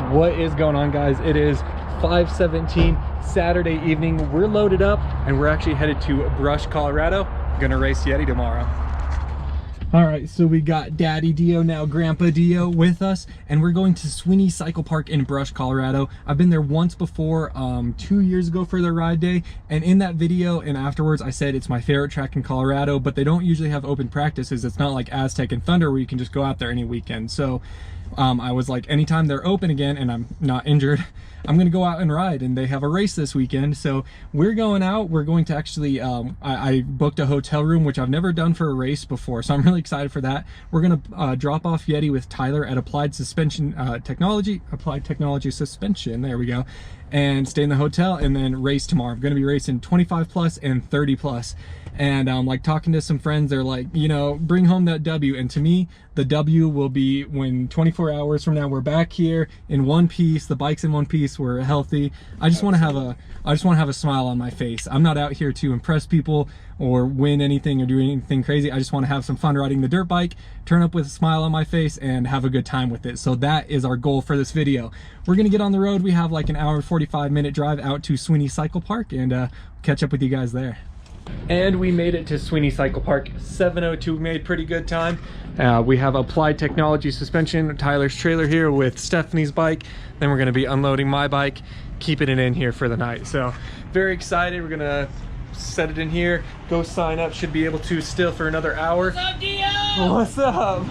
What is going on, guys? It is 5:17 Saturday evening. We're loaded up and we're actually headed to Brush, Colorado. Gonna race Yeti tomorrow. All right, so we got Daddy DeeO, now Grandpa DeeO, with us, and we're going to Sweney Cycle Park in Brush, Colorado. I've been there once before, 2 years ago for their ride day, and in that video and afterwards I said it's my favorite track in Colorado, but they don't usually have open practices. It's not like Aztec and Thunder where you can just go out there any weekend. So I was like, anytime they're open again and I'm not injured, I'm gonna go out and ride, and they have a race this weekend. So we're going out. We're going to actually, I booked a hotel room, which I've never done for a race before, so I'm really excited for that. We're gonna drop off Yeti with Tyler at Applied Technology Suspension, there we go, and stay in the hotel and then race tomorrow. I'm gonna be racing 25 plus and 30 plus. And like talking to some friends, they're like, you know, bring home that W. And to me, the W will be when 24 hours from now we're back here in one piece, the bike's in one piece, we're healthy. I just want to have a smile on my face. I'm not out here to impress people or win anything or do anything crazy. I just want to have some fun riding the dirt bike, turn up with a smile on my face, and have a good time with it. So that is our goal for this video. We're gonna get on the road. We have like an hour and 45-minute drive out to Sweney Cycle Park, and catch up with you guys there. And we made it to Sweney Cycle Park, 7:02. We made pretty good time. We have Applied Technology Suspension, Tyler's trailer here with Stephanie's bike. Then we're gonna be unloading my bike, keeping it in here for the night. So very excited. We're gonna set it in here, go sign up. Should be able to still for another hour. What's up, DeeO? What's up?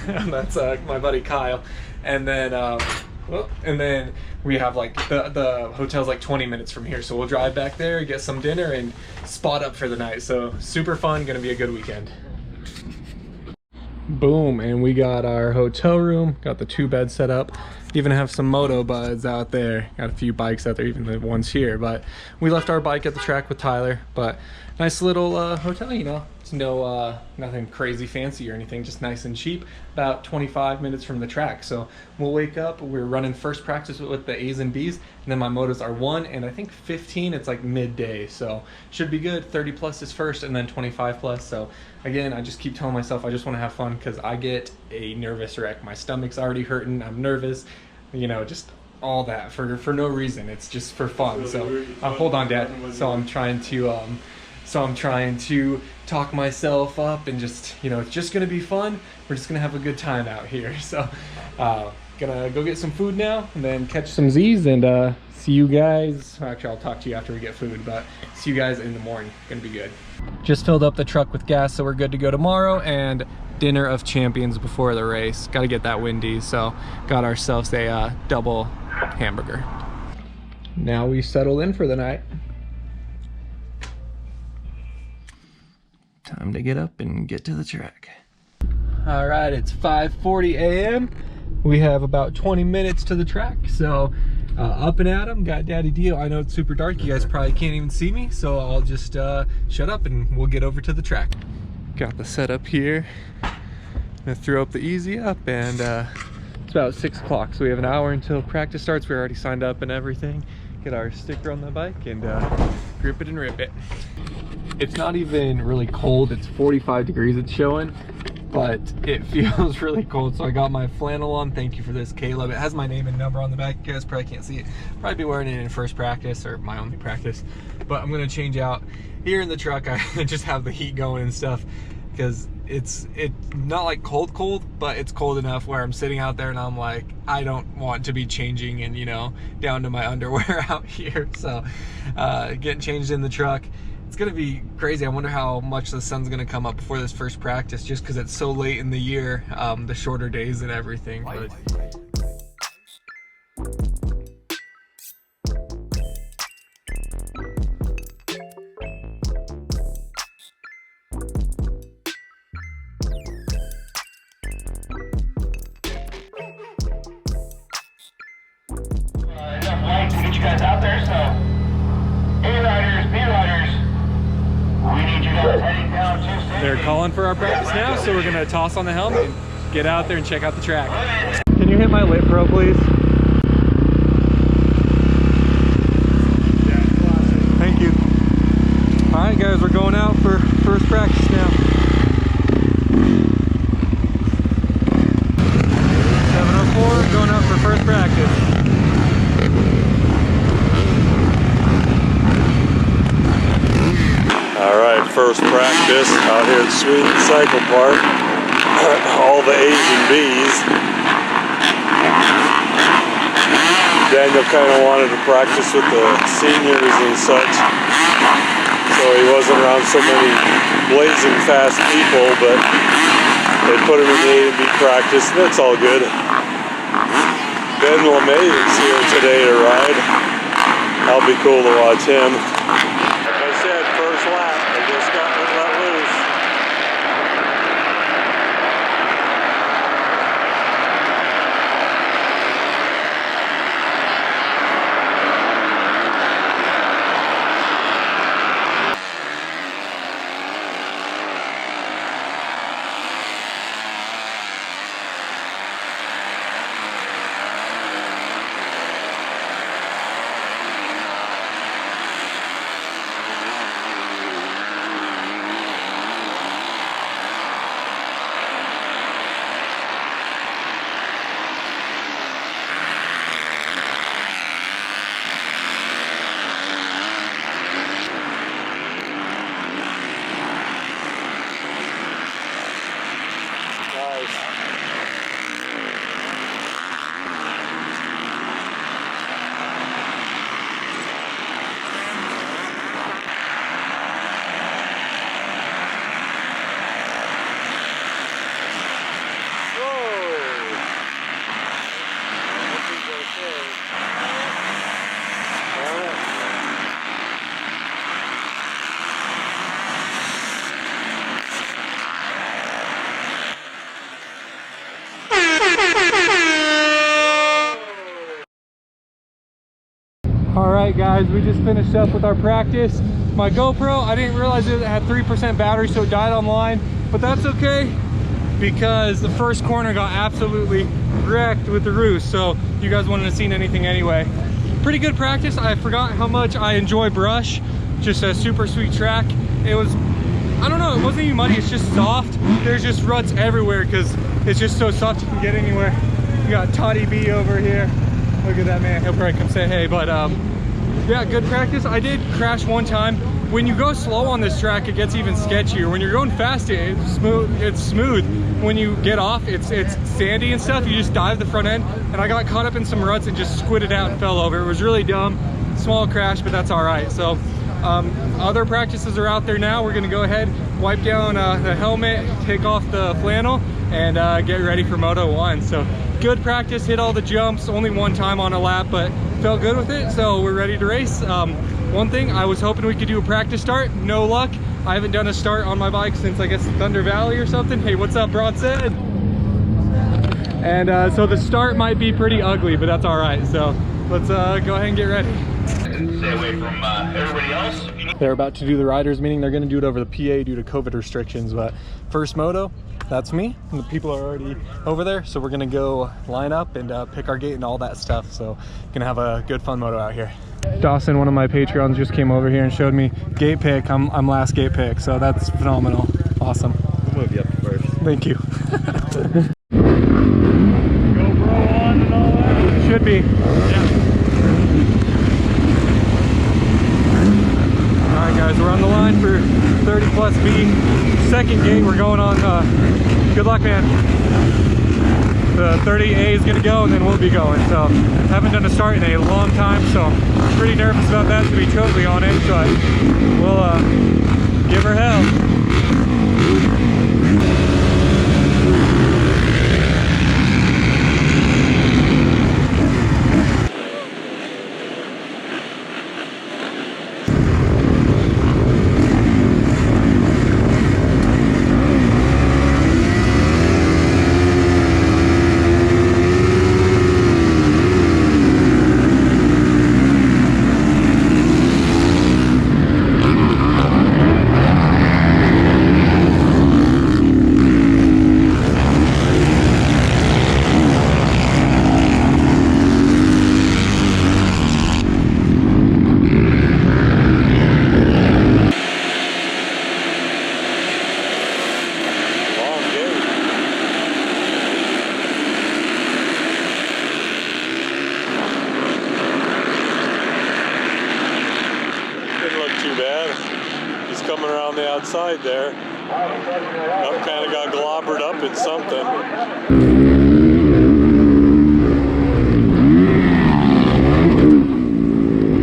That's my buddy Kyle. And then we have like the hotel's like 20 minutes from here, so we'll drive back there, get some dinner, and spot up for the night. So super fun, gonna be a good weekend. Boom, and we got our hotel room, got the 2 beds set up, even have some moto buds out there, got a few bikes out there, even the ones here. But we left our bike at the track with Tyler. But nice little hotel, you know. It's no nothing crazy fancy or anything, just nice and cheap, about 25 minutes from the track. So we'll wake up, we're running first practice with the A's and B's, and then my motos are 1 and I think 15, it's like midday, so should be good. 30 plus is first and then 25 plus. So again, I just keep telling myself I just want to have fun, because I get a nervous wreck. My stomach's already hurting, I'm nervous, you know, just all that for no reason. It's just for fun. So hold on, Dad. So I'm trying to talk myself up and just, you know, it's just gonna be fun. We're just gonna have a good time out here. So gonna go get some food now and then catch some Z's, and see you guys. Actually, I'll talk to you after we get food, but see you guys in the morning. Gonna be good. Just filled up the truck with gas, so we're good to go tomorrow. And dinner of champions before the race. Got to get that Wendy's, so got ourselves a double hamburger. Now we settle in for the night. Time to get up and get to the track. All right, it's 5:40 a.m. We have about 20 minutes to the track, so up and at 'em. Got Daddy DeeO. I know it's super dark, you guys probably can't even see me, so I'll just shut up and we'll get over to the track. Got the setup here. Gonna throw up the easy up, and it's about 6 o'clock, so we have an hour until practice starts. We're already signed up and everything. Get our sticker on the bike and grip it and rip it. It's not even really cold. It's 45 degrees it's showing, but it feels really cold. So I got my flannel on. Thank you for this, Caleb. It has my name and number on the back. You guys probably can't see it. Probably be wearing it in first practice or my only practice, but I'm gonna change out here in the truck. I just have the heat going and stuff, because it's not like cold, but it's cold enough where I'm sitting out there and I'm like, I don't want to be changing and, you know, down to my underwear out here. So getting changed in the truck. It's gonna be crazy. I wonder how much the sun's gonna come up before this first practice, just because it's so late in the year, the shorter days and everything. But enough light to get you guys out there, so A-riders, B-riders, we need you guys heading down to safety. they're calling for our practice now, so we're gonna toss on the helmet and get out there and check out the track. Can you hit my lit pro, please? Thank you. All right, guys, we're going out for first practice now. 7:04, going out for first practice. first practice out here at Sweney Cycle Park. All the A's and B's. Daniel kind of wanted to practice with the seniors and such, so he wasn't around so many blazing fast people, but they put him in the A and B practice, and that's all good. Ben LeMay is here today to ride. That'll be cool to watch him. Like I said, first lap, they just got let loose. Alright guys, we just finished up with our practice. My GoPro, I didn't realize it had 3% battery, so it died on the line, but that's okay because the first corner got absolutely wrecked with the roost, so you guys wouldn't have seen anything anyway. Pretty good practice. I forgot how much I enjoy brush. Just a super sweet track. It was, I don't know, it wasn't even muddy, it's just soft. There's just ruts everywhere because it's just so soft you can get anywhere. You got Toddy B over here. Look at that man, he'll probably come say hey, but yeah, good practice. I did crash one time. When you go slow on this track, it gets even sketchier. When you're going fast, it's smooth. When you get off, it's sandy and stuff. You just dive the front end, and I got caught up in some ruts and just squidded out and fell over. It was really dumb. Small crash, but that's all right. So other practices are out there now. We're gonna go ahead, wipe down the helmet, take off the flannel, and get ready for Moto 1. So good practice, hit all the jumps, only one time on a lap, but felt good with it, so we're ready to race. One thing, I was hoping we could do a practice start, no luck. I haven't done a start on my bike since I guess Thunder Valley or something. Hey, what's up, Broadside? And so the start might be pretty ugly, but that's all right. So let's go ahead and get ready. Stay away from everybody else. They're about to do the riders meeting. They're gonna do it over the PA due to COVID restrictions, but first moto, that's me. And the people are already over there, so we're gonna go line up and pick our gate and all that stuff. So gonna have a good fun moto out here. Dawson, one of my Patreons, just came over here and showed me gate pick. I'm last gate pick, so that's phenomenal. Awesome. We'll move you up first. Thank you. GoPro on and all that? Should be. Yeah. Alright guys, we're on the line for 30 plus B. Second gate, we're going on, good luck man. The 30A is gonna go and then we'll be going. So haven't done a start in a long time, so I'm pretty nervous about that, to be totally honest, but we'll give her hell. coming around the outside there. Kind of got globbered up in something.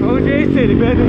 OJ City, baby.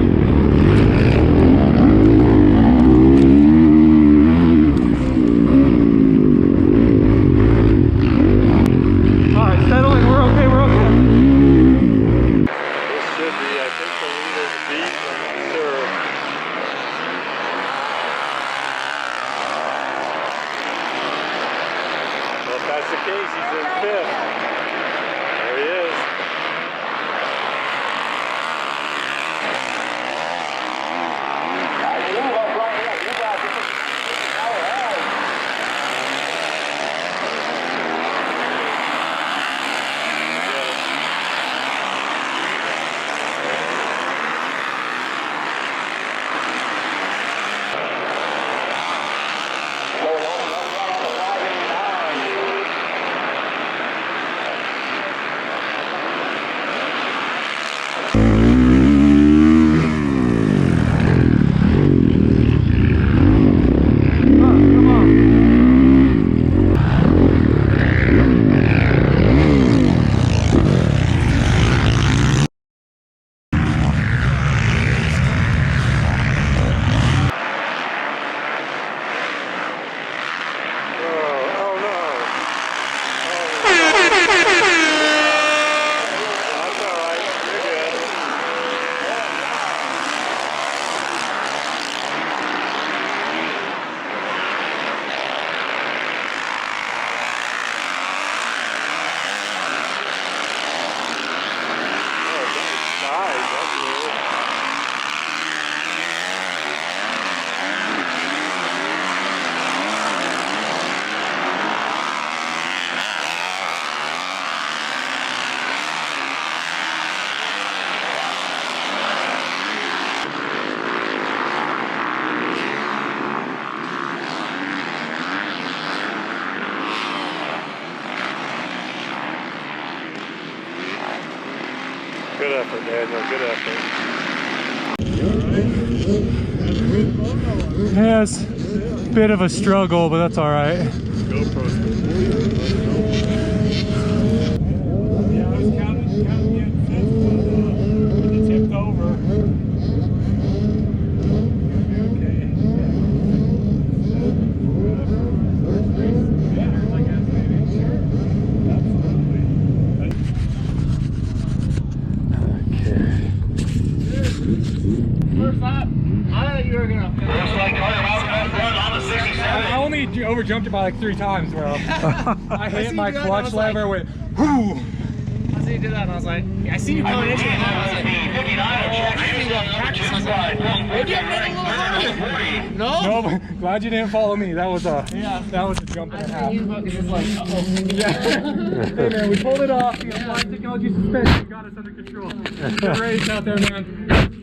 Good effort, Daniel. Good effort. Yeah, it's a bit of a struggle, but that's all right. GoPro's yeah, I was counting you at fifth, but it tipped over. I only overjumped it by like 3 times, bro. I hit my clutch lever, went whoo. I see you did that, and I was like, I see you going into it, and I was like, I didn't even practice. I was like, maybe I'm running a little harder. No? No, but glad you didn't follow me. That was a jump and a half. You focus like, Yeah. Hey man, we pulled it off. The applied technology suspension got us under control. Good race out there, man.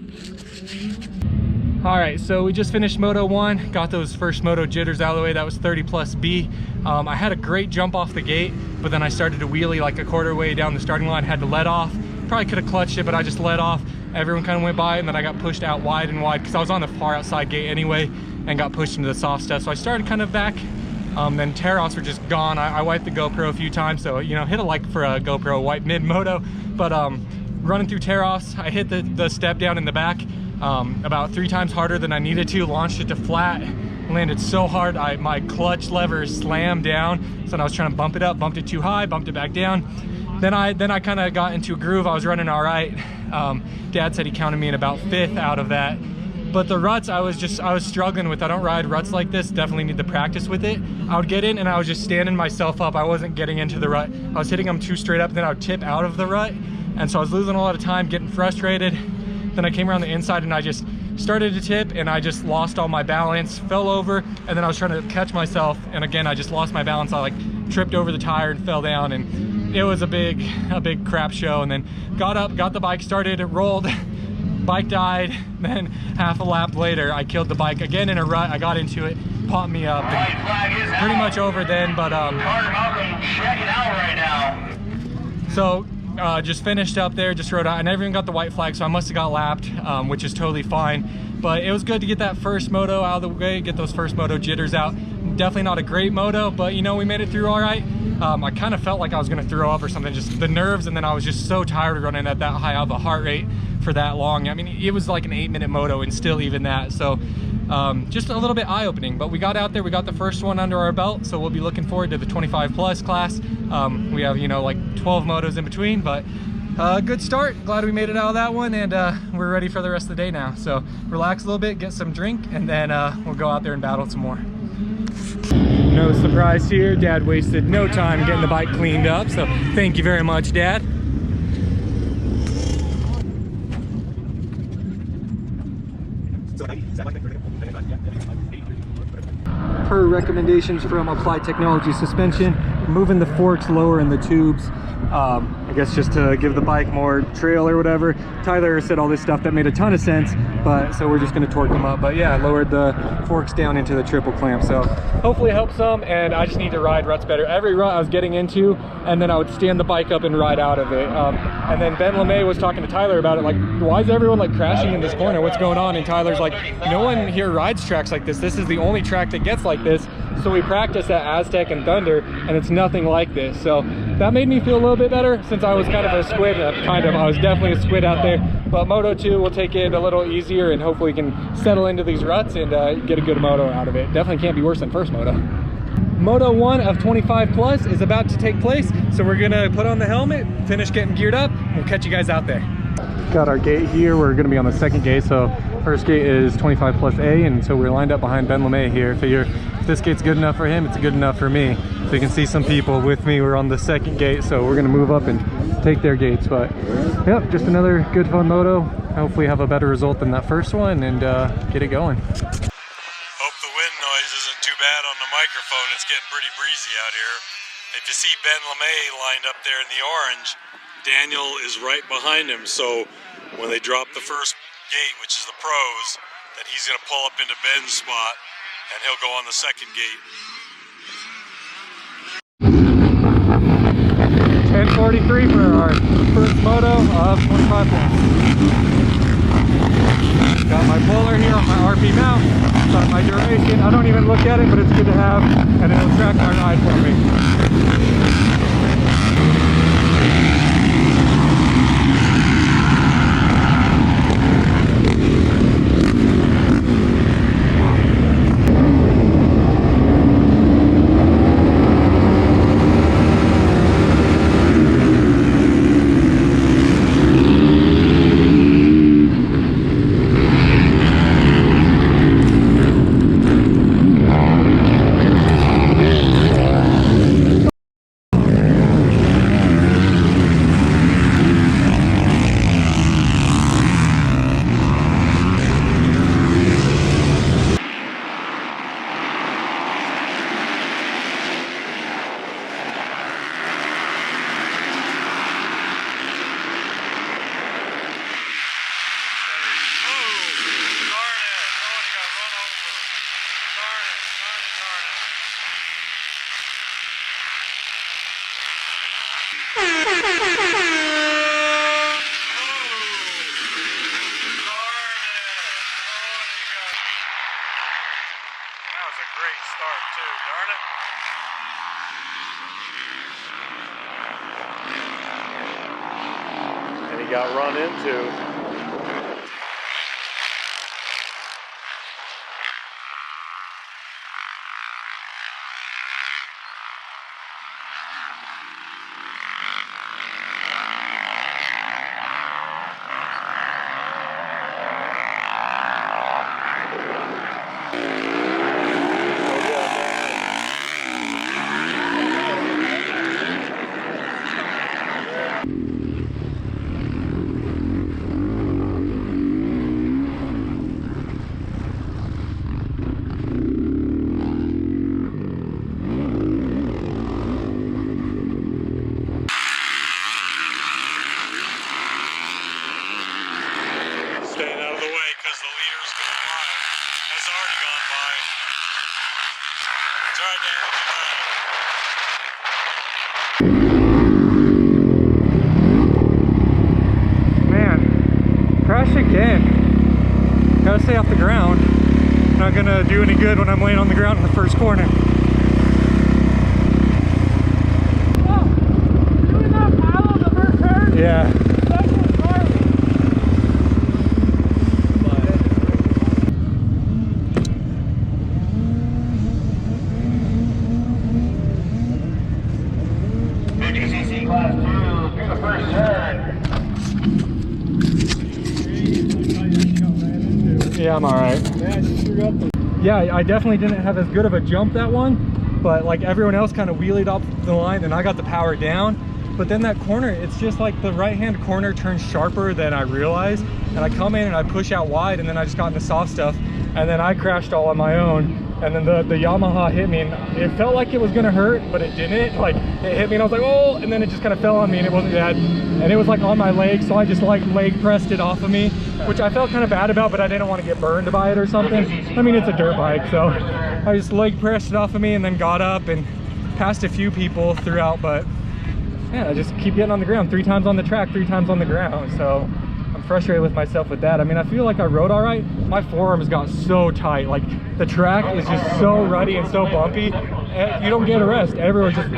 Alright, so we just finished Moto 1, got those first Moto jitters out of the way. That was 30 plus B. I had a great jump off the gate, but then I started to wheelie like a quarter way down the starting line, had to let off. Probably could have clutched it, but I just let off. Everyone kind of went by, and then I got pushed out wide and wide because I was on the far outside gate anyway and got pushed into the soft stuff. So I started kind of back. Then tear-offs were just gone. I wiped the GoPro a few times, so you know, hit a like for a GoPro wipe mid-moto. But running through tear-offs, I hit the step down in the back. About 3 times harder than I needed to, launched it to flat, landed so hard my clutch lever slammed down, so I was trying to bump it up, bumped it too high, bumped it back down. Then I kind of got into a groove. I was running all right. Dad said he counted me in about 5th out of that, but the ruts I was struggling with. I don't ride ruts like this, definitely need to practice with it. I would get in and I was just standing myself up. I wasn't getting into the rut. I was hitting them too straight up, then I would tip out of the rut, and so I was losing a lot of time, getting frustrated. Then I came around the inside and I just started to tip and I just lost all my balance, fell over, and then I was trying to catch myself, and again I just lost my balance. I like tripped over the tire and fell down, and it was a big crap show. And then got up, got the bike started, rolled, bike died. Then half a lap later I killed the bike again in a rut. I got into it, popped me up, pretty much over then. But so just finished up there, just rode out. I never even got the white flag, so I must have got lapped, which is totally fine. But it was good to get that first moto out of the way, get those first moto jitters out. Definitely not a great moto, but you know, we made it through all right. I kind of felt like I was gonna throw up or something, just the nerves, and then I was just so tired of running at that high of a heart rate for that long. I mean, it was like an 8-minute moto and still even that. So just a little bit eye-opening, but we got out there, we got the first one under our belt, so we'll be looking forward to the 25 plus class. We have, you know, like 12 motos in between, but good start. Glad we made it out of that one, and we're ready for the rest of the day now. So relax a little bit, get some drink, and then we'll go out there and battle some more. No surprise here, Dad wasted no time getting the bike cleaned up, so thank you very much, Dad. Per recommendations from Applied Technology Suspension, moving the forks lower in the tubes, I guess just to give the bike more trail or whatever. Tyler said all this stuff that made a ton of sense, but so we're just going to torque them up. But yeah, I lowered the forks down into the triple clamp, so hopefully it helps some. And I just need to ride ruts better. Every rut I was getting into, and then I would stand the bike up and ride out of it. And then Ben LeMay was talking to Tyler about it, like, why is everyone like crashing in this corner? What's going on? And Tyler's like, no one here rides tracks like this. This is the only track that gets like this. So we practice at Aztec and Thunder, and it's nothing like this. So that made me feel a little bit better, since I was kind of a squid. I was definitely a squid out there. But Moto 2 will take it a little easier, and hopefully we can settle into these ruts and get a good moto out of it. Definitely can't be worse than first moto. Moto 1 of 25 plus is about to take place, so we're gonna put on the helmet, finish getting geared up, and we'll catch you guys out there. Got our gate here. We're gonna be on the second gate, so first gate is 25 plus A, and so we're lined up behind Ben LeMay here. Figure if this gate's good enough for him, it's good enough for me. So you can see some people with me. We're on the second gate, so we're gonna move up and take their gates. But yep, just another good fun moto. Hopefully have a better result than that first one, and get it going. Hope the wind noise isn't too bad on the microphone. It's getting pretty breezy out here. If you see Ben LeMay lined up there in the orange, Daniel is right behind him. So when they drop the first gate, which is the pros, then he's going to pull up into Ben's spot, and he'll go on the second gate. 10:43 for our first moto of 25 plus. Got my Bohrer here on my RP mount, got my duration. I don't even look at it, but it's good to have, and it'll track my ride for me. Got run into. stay off the ground. Not gonna do any good when I'm laying on the ground in the first corner. Doing that paddle in the first turn? Yeah. That's what's hard. CC class 2 through the first turn. Yeah, I'm all right. Yeah, I definitely didn't have as good of a jump that one, but like everyone else kind of wheelied up the line and I got the power down. But then that corner, it's just like the right-hand corner turns sharper than I realized. And I come in and I push out wide and then I just got into soft stuff. And then I crashed all on my own. And then the Yamaha hit me and it felt like it was gonna hurt, but it didn't. Like it hit me and I was like, oh, and then it just kind of fell on me and it wasn't bad. And it was like on my leg, so I just like leg pressed it off of me, which I felt kind of bad about, but I didn't want to get burned by it or something. I mean, it's a dirt bike, so I just leg pressed it off of me and then got up and passed a few people throughout, but yeah, I just keep getting on the ground 3 times on the track, 3 times on the ground. So I'm frustrated with myself with that. I mean, I feel like I rode all right. My forearms got so tight. Like the track is just so ruddy and so bumpy. You don't get a rest. Everyone's just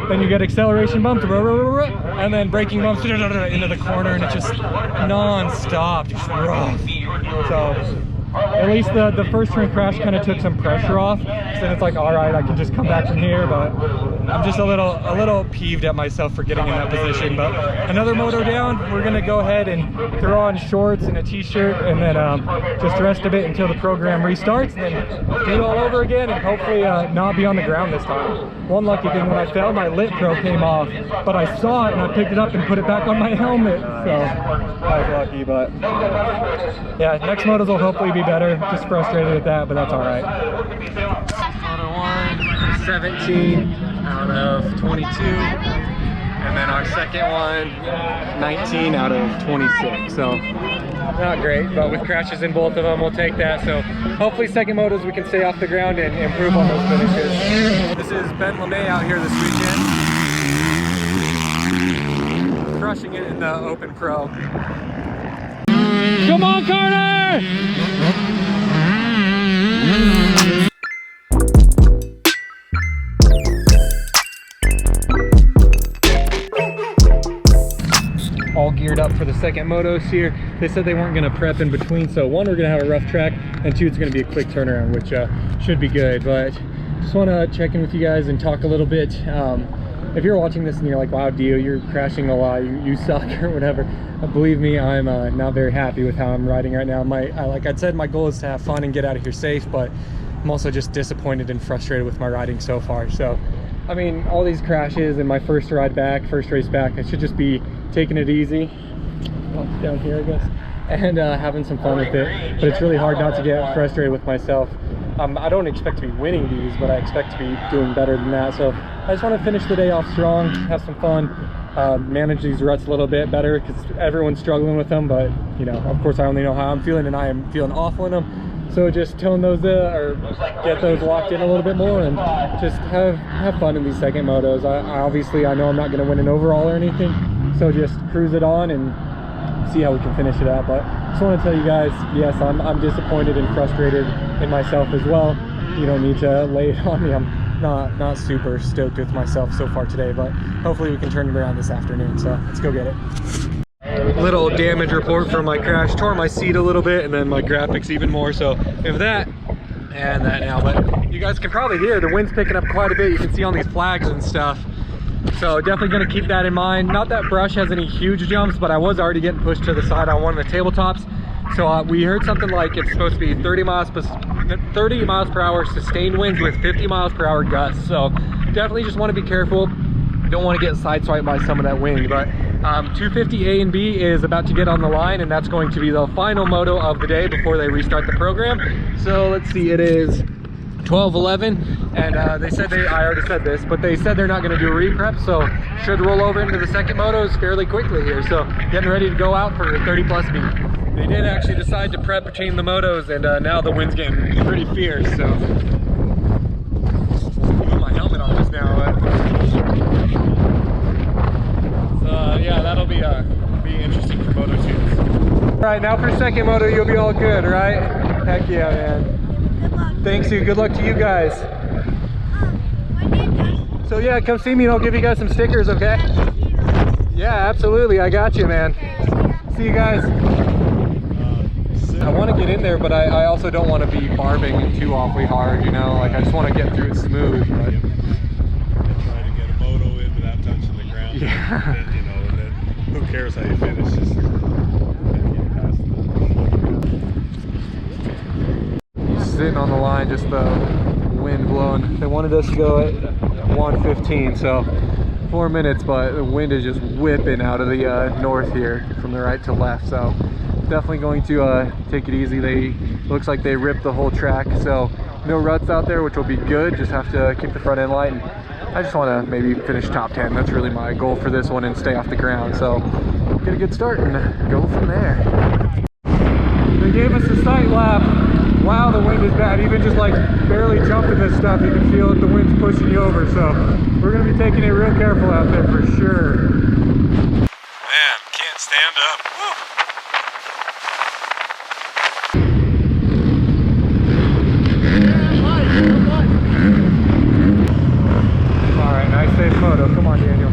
then you get acceleration bumps and then braking bumps into the corner, and it's just non-stop, just rough. So at least the first turn crash kind of took some pressure off. So then it's like, all right, I can just come back from here. But I'm just a little peeved at myself for getting in that position. But another moto down, we're gonna go ahead and throw on shorts and a t-shirt and then just rest a bit until the program restarts, and then do it all over again and hopefully not be on the ground this time. One lucky thing, when I fell, my lit pro came off, but I saw it and I picked it up and put it back on my helmet. So I was lucky, but yeah, next motos will hopefully be better. Just frustrated with that, but that's all right. Moto 1, 17 out of 22. And then our second one, 19 out of 26. So not great, but with crashes in both of them, we'll take that. So hopefully second motos we can stay off the ground and improve on those finishes. This is Ben LeMay out here this weekend. Crushing it in the Open Pro. Come on, Carter! All geared up for the second motos here. They said they weren't going to prep in between, so one, we're going to have a rough track, and two, it's going to be a quick turnaround, which should be good. But just want to check in with you guys and talk a little bit. If you're watching this and you're like, wow, DeeO, you're crashing a lot, you suck or whatever, believe me, I'm not very happy with how I'm riding right now. Like I said, my goal is to have fun and get out of here safe, but I'm also just disappointed and frustrated with my riding so far. So I mean, all these crashes and my first race back, I should just be taking it easy, down here I guess, and having some fun with it. But it's really hard not to get frustrated with myself. I don't expect to be winning these, but I expect to be doing better than that. So I just want to finish the day off strong, have some fun, manage these ruts a little bit better, because everyone's struggling with them. But you know, of course I only know how I'm feeling, and I am feeling awful in them. So just tone those or get those locked in a little bit more, and just have fun in these second motos. I know I'm not going to win an overall or anything, so just cruise it on and see how we can finish it out. But just want to tell you guys, yes, I'm disappointed and frustrated in myself as well. You don't need to lay it on me. I'm not super stoked with myself so far today, but hopefully we can turn it around this afternoon. So let's go get it. Little damage report from my crash. Tore my seat a little bit, and then my graphics even more. So we have that and that now. But you guys can probably hear the wind's picking up quite a bit. You can see on these flags and stuff. So definitely going to keep that in mind. Not that brush has any huge jumps, but I was already getting pushed to the side on one of the tabletops. So we heard something like it's supposed to be 30 miles per hour sustained winds with 50 miles per hour gusts. So definitely just want to be careful. Don't want to get sideswiped by some of that wind. But 250 A and B is about to get on the line, and that's going to be the final moto of the day before they restart the program. So let's see, it is 12:11, and they said I already said this, but they said they're not going to do a re-prep, so should roll over into the second motos fairly quickly here. So getting ready to go out for 30 plus B. They did actually decide to prep between the motos, and now the wind's getting pretty fierce. So put my helmet on just now. So yeah, that'll be interesting for Moto 2. All right, now for second moto, you'll be all good, right? Heck yeah, man. Good luck. Thanks, you. Good luck to you guys. So yeah, come see me and I'll give you guys some stickers, okay? Yeah, absolutely. I got you, man. See you guys. I want to get in there, but I also don't want to be barbing too awfully hard, you know? Like, I just want to get through it smooth. But... try to get a moto in without touching the ground. Yeah. And then, you know, and then who cares how you finish? Just get past it. Sitting on the line, just the wind blowing. They wanted us to go at 1:15, so 4 minutes, but the wind is just whipping out of the north here from the right to left. So definitely going to take it easy. Looks like they ripped the whole track, so no ruts out there, which will be good. Just have to keep the front end light, and I just want to maybe finish top 10. That's really my goal for this one, and stay off the ground. So get a good start and go from there. They gave us a sight lap. Wow, the wind is bad. Even just like barely jumping this stuff, you can feel that the wind's pushing you over. So we're gonna be taking it real careful out there for sure. Man, can't stand up. Woo. All right, nice safe moto. Come on, Daniel.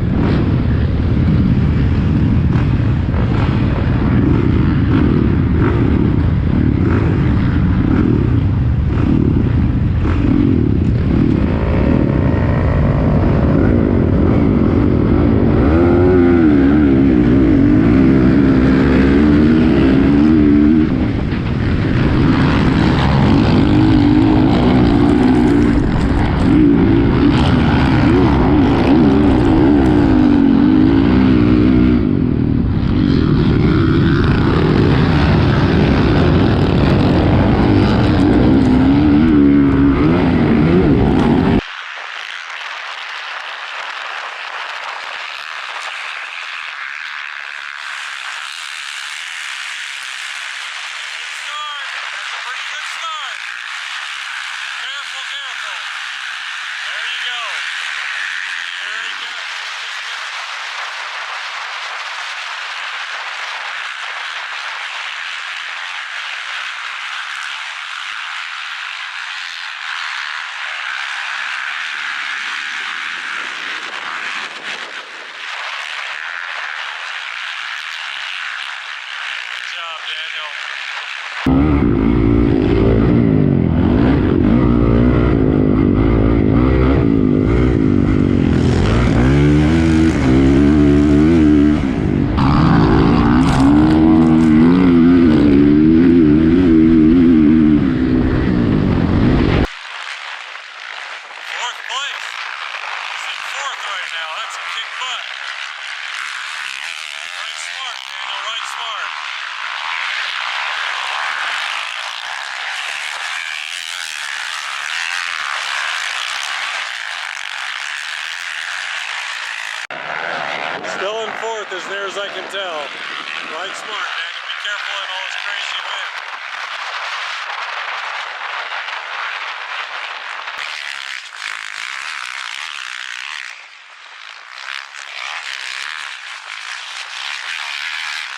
Still in fourth as near as I can tell. Right smart, Daniel. Be careful in all this crazy wind.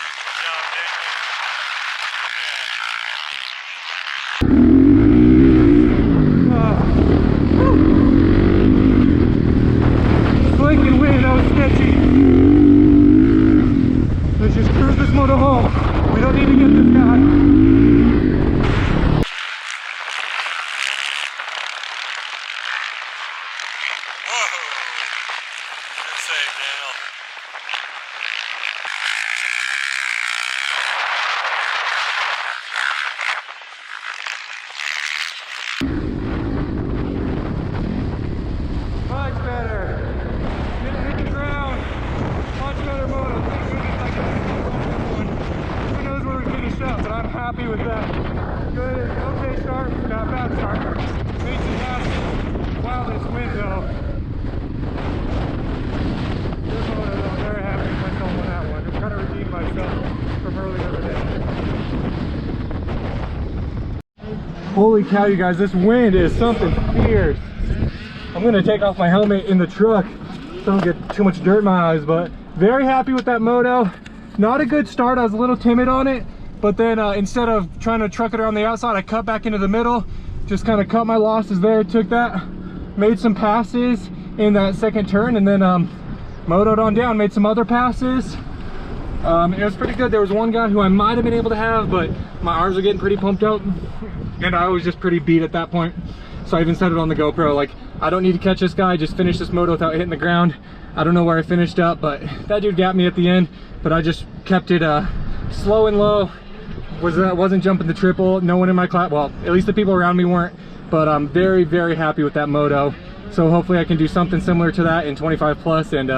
Good job, Daniel. Slick and wind, that was sketchy. Let's just cruise this motor home. We don't need to get this guy. Whoa! Good save, Daniel. Much better. Didn't hit the ground. Much better moto. Thank goodness I got one. Who knows where we finished up, but I'm happy with that. Good. Okay start. Not bad start. Made some passes. Wow, this wind though. Good moto though. I'm very happy with myself on that one. I'm trying to redeem myself from earlier today. Holy cow, you guys, this wind is something fierce. I'm gonna take off my helmet in the truck so I don't get too much dirt in my eyes, but very happy with that moto. Not a good start, I was a little timid on it, but then instead of trying to truck it around the outside, I cut back into the middle, just kind of cut my losses there, took that, made some passes in that second turn, and then motoed on down, made some other passes. It was pretty good. There was one guy who I might have been able to have, but my arms were getting pretty pumped up, and I was just pretty beat at that point. So I even said it on the GoPro, like, I don't need to catch this guy, just finish this moto without hitting the ground. I don't know where I finished up, but that dude got me at the end, but I just kept it slow and low. Wasn't jumping the triple. No one in my class, well, at least the people around me weren't, but I'm very, very happy with that moto. So hopefully I can do something similar to that in 25 plus, and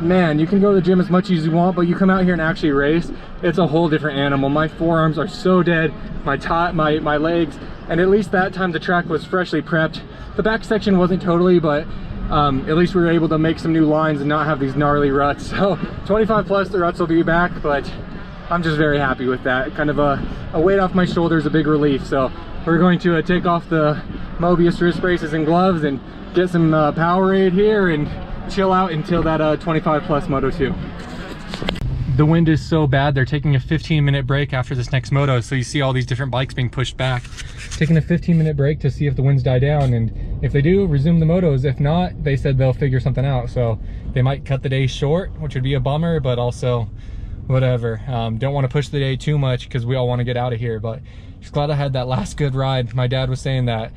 man, you can go to the gym as much as you want, but you come out here and actually race, it's a whole different animal. My forearms are so dead, my legs, and at least that time the track was freshly prepped. The back section wasn't totally, but at least we were able to make some new lines and not have these gnarly ruts. So 25 plus, the ruts will be back, but I'm just very happy with that. Kind of a weight off my shoulders, a big relief. So we're going to take off the Mobius wrist braces and gloves and get some Powerade here and chill out until that 25 plus Moto 2. The wind is so bad, they're taking a 15-minute break after this next moto, so you see all these different bikes being pushed back. Taking a 15-minute break to see if the winds die down, and if they do, resume the motos. If not, they said they'll figure something out, so they might cut the day short, which would be a bummer, but also whatever. Don't want to push the day too much because we all want to get out of here, but just glad I had that last good ride. My dad was saying that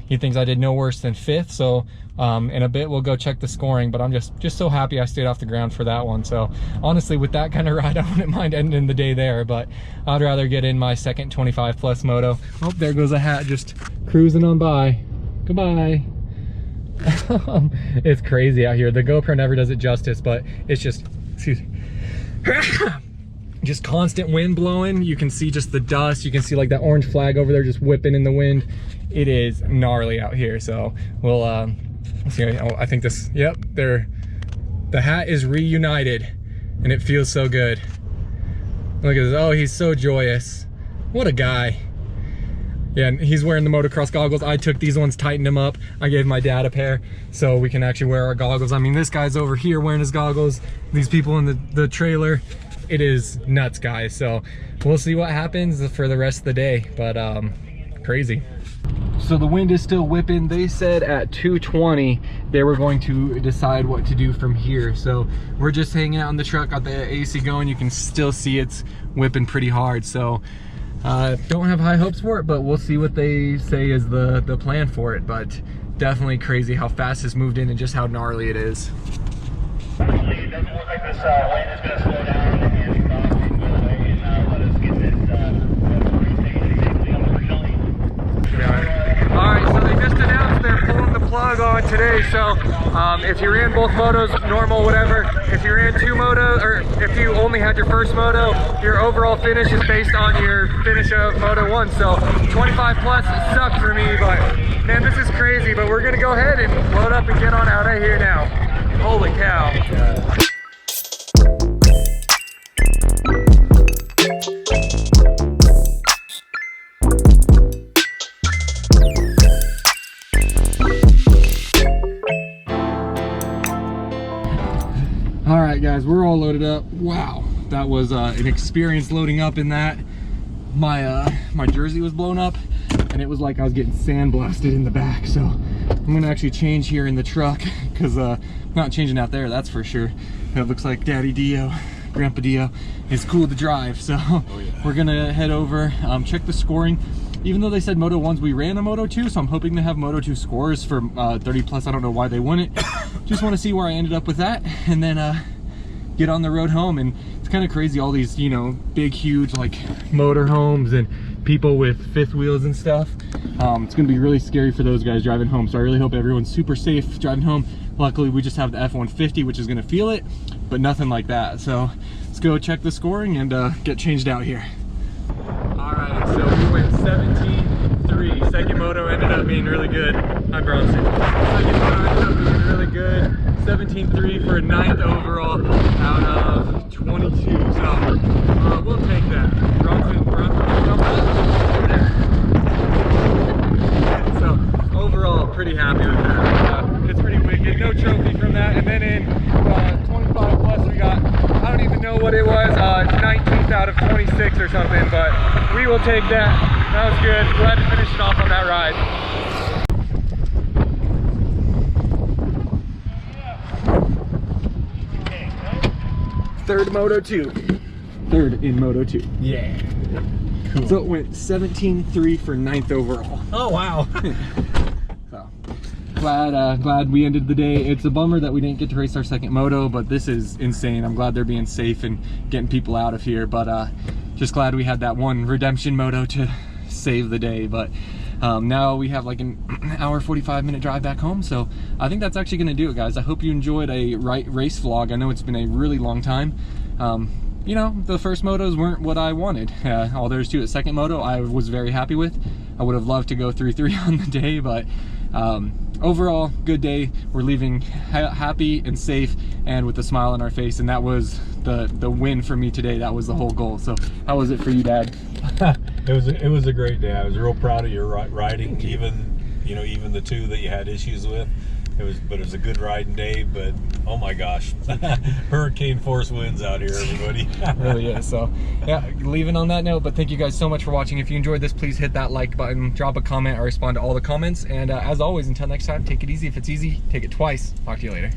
he thinks I did no worse than 5th, so in a bit we'll go check the scoring, but I'm just so happy I stayed off the ground for that one. So honestly, with that kind of ride, I wouldn't mind ending the day there, but I'd rather get in my second 25 plus moto. Oh, there goes a hat just cruising on by. Goodbye. It's crazy out here. The GoPro never does it justice, but it's just, excuse me, just constant wind blowing. You can see just the dust. You can see like that orange flag over there just whipping in the wind. It is gnarly out here. So we'll let's see. Oh, I think this, yep, the hat is reunited and it feels so good. Look at this. Oh, he's so joyous. What a guy. Yeah, and he's wearing the motocross goggles. I took these ones, tightened them up. I gave my dad a pair so we can actually wear our goggles. I mean, this guy's over here wearing his goggles. These people in the trailer. It is nuts, guys. So we'll see what happens for the rest of the day, but crazy. So the wind is still whipping. They said at 2:20 they were going to decide what to do from here. So we're just hanging out in the truck, got the AC going. You can still see it's whipping pretty hard. So don't have high hopes for it, but we'll see what they say is the plan for it. But definitely crazy how fast it's moved in and just how gnarly it is. Actually, it doesn't look like this wind is going to slow down and stop and go away and let us get this safely unfortunately. Alright, so they just announced they're pulling the plug on today. So if you ran both motos, normal, whatever, if you ran 2 motos, or if you only had your first moto, your overall finish is based on your finish of Moto 1. So 25 plus sucked for me, but man, this is crazy. But we're gonna go ahead and load up and get on out of here now. Holy cow. All right, guys, we're all loaded up. Wow, that was an experience loading up in that. My jersey was blown up and it was like I was getting sandblasted in the back. So I'm gonna actually change here in the truck because not changing out there, that's for sure. It looks like Daddy DeeO, Grandpa DeeO is cool to drive. So we're gonna head over, check the scoring. Even though they said Moto 1s, we ran a Moto 2, so I'm hoping to have Moto 2 scores for 30 plus. I don't know why they wouldn't. Just want to see where I ended up with that, and then get on the road home. And it's kind of crazy, all these, you know, big, huge like motor homes and people with 5th wheels and stuff. It's gonna be really scary for those guys driving home. So I really hope everyone's super safe driving home. Luckily, we just have the F-150, which is gonna feel it, but nothing like that. So let's go check the scoring and get changed out here. Alright, so we went 17-3. Second moto ended up being really good. Hi, Bronson. Second moto ended up being really good. 17-3 for a 9th overall out of 22. So we'll take that. Bronson jump up. So overall, pretty happy with that. It's pretty wicked. No trophy from that. And then in 25 plus, we got, I don't even know what it was, 19 fastest out of 26 or something, but we will take that. That was good. Glad to finish it off on that ride. Third Moto 2. Third in Moto 2. Yeah. Cool. So it went 17-3 for 9th overall. Oh, wow. So glad we ended the day. It's a bummer that we didn't get to race our second moto, but this is insane. I'm glad they're being safe and getting people out of here, but just glad we had that one redemption moto to save the day. But now we have like an hour 45-minute drive back home, so I think that's actually gonna do it, guys. I hope you enjoyed a race vlog. I know it's been a really long time. You know, the first motos weren't what I wanted. All there is to it. Second moto I was very happy with. I would have loved to go 3-3 on the day, but overall, good day. We're leaving happy and safe and with a smile on our face, and that was the win for me today. That was the whole goal. So how was it for you, Dad? It was a great day. I was real proud of your riding, even the two that you had issues with. But it was a good riding day. But oh my gosh, hurricane force winds out here, everybody. Really is. So yeah, leaving on that note, but thank you guys so much for watching. If you enjoyed this, please hit that like button, drop a comment. I respond to all the comments, and as always, until next time, take it easy. If it's easy, take it twice. Talk to you later.